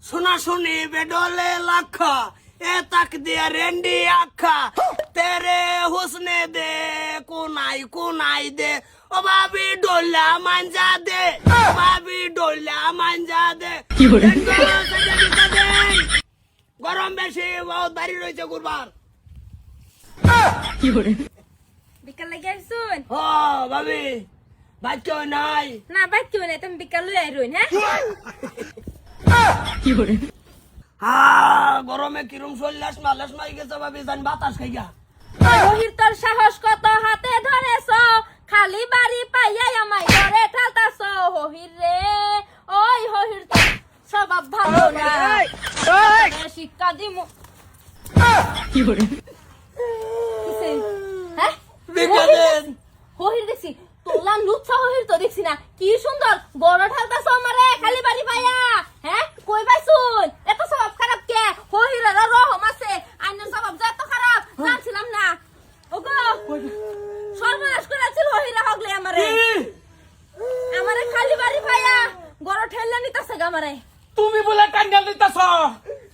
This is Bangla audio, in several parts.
सुना सुनी बेडोले लाखा ए तक दिया रेंडी आखा तेरे हुस्ने दे कुनाई दे ओ भाभी डोला मांजा दे भाभी डोला मांजा दे गरम बेशी बहुत भारी রয়েছে গুরবার বিকাল লাগে শুন ও ভাবি বাচ্চা নাই না বাচ্চা মানে তুমি বিকাল লই আইরুন হ্যাঁ গরমে কিরম চল্লাস মালাস মাই গেছে ভাবি জান বাতাস খাইয়া রহির তোর সাহস কত হাতে ধরেছ খালি বাড়ি পাইয়াই আমায় ঘরে ঠালতাছ হহির রে ওই হহির তোর স্বভাব ভালো না শিক্ষা দিমু হ্যাঁ বিকালেন হহির দেখছি তোলা লুচ্ছা হহির তো দেখছি না কি সুন্দর বড় ঠালতাছ আমারে খালি বাড়ি পাইয়া হ্যাঁ কই পাইছুন এত স্বভাব খারাপ কে হহিরের রহম আছে আইনের স্বভাব যে এত খারাপ জানছিলাম না ওগো সর্বনাশ করেছিল হহিরা হগলে আমারে খালি বাড়ি পাইয়া বড় ঠেললা নিতাছে আমারে তুমি বলে টাঙ্গাল নিতেছ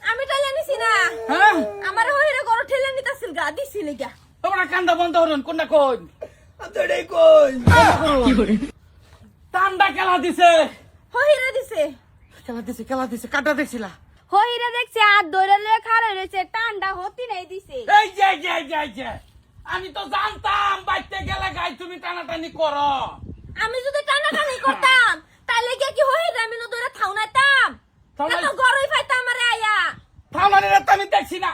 আমি টাইলা নিছি না হ্যাঁ আমারে হহিরা বড় ঠেললা নিতাছিল গা দিছিল গা তোমরা কান্দা বন্ধ করুন কোনটা কোন আতড়ে কই টান্ডা খেলা দিছে হহিরা দিছে খেলা দিছে কাটা দেখছিলা হহিরা দেখছে আর দৌড়ে লয়ে খাড়া রয়েছে টান্ডা হতি নাই দিছে এই যে আমি তো জানতাম বাইতে গেলে গাই তুমি টানাটানি করো আমি যদি টানাটানি করতাম তাহলে কি হহিরা আমি না দৌড়ে থাও নাইতাম তাহলে- এত গরই ফাইতা আমারে আয়া থামানি তো আমি দেখছি না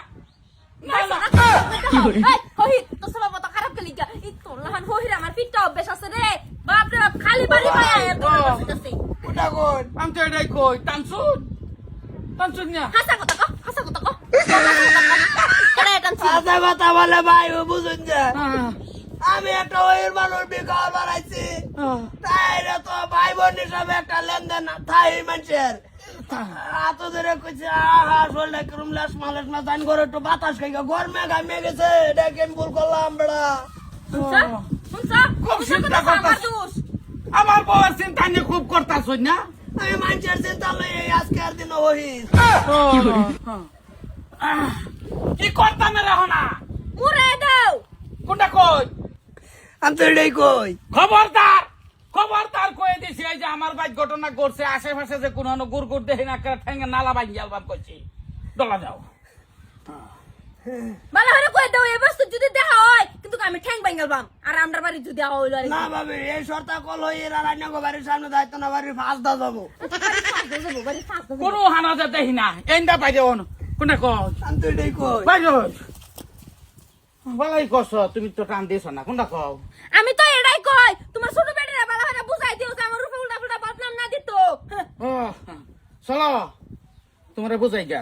না না হহির তো সব তো খারাপ গেলি গা ই তো লহান হহির আমার পিঠটা অভ্যাস আছে রে বাপ রে বাপ খালি বাড়ি পায়া এত বসেছে ওটা কোন আমি তো এটাই কই টানছুন না হাসা কথা কো কেন টানছি আজা কথা বলে ভাই ও বুঝুন যে হ্যাঁ, আমি একটা ওইর মানুষ বিকাল বাড়াইছি হ্যাঁ। তাই রে তো ভাই বোন হিসাবে একটা লেনদেন থাই মানুষের এত ধরে কইছে আহা শরীরটা কিরম লাস মালাস না জান করে একটু বাতাস খাইয়া গরমে ঘামে গেছে এটা কেন ভুল করলাম বেড়া খুব চিন্তা করতাছ আমার বউয়ের চিন্তা নিয়ে খুব করতাছ না আমি মানুষের চিন্তা লই এই আজকের দিন হইস কি করতাম রে হনা মুরে দাও কোনটা কই আমি তো এটাই কই খবরদার কয়ে দিছি এই যে আমার বাইক ঘটনা করছে আশেপাশে যে কোন গুড় দেখি না ঠেঙ্গে নালা বাইক আলবাম করছি ডলা যাও ভালো হরে কই দাও এই বস্তু যদি দেখা হয় কিন্তু আমি ঠ্যাং ভাঙালবাম আর আমরা বাড়ি যদি দেওয়া হইলো আর না ভাবি এই সরতা কল হই এরা রান্না গো বাড়ির সামনে দায়িত্ব না বাড়ির ফাঁস দা যাবো কোন হানা যা দেখি না এন্ডা পাই যাও কোনটা কই আমি তো এটাই কই পাই যাও ভালাই কস তুমি তো টান দিছ না কোনটা কও আমি তো এটাই কই তোমার ছোট বেটিরা ভালো হরে বুঝাই দিও যে আমার রূপে উল্টা ফুলটা বদনাম না দিত চলো তোমারে বুঝাই গা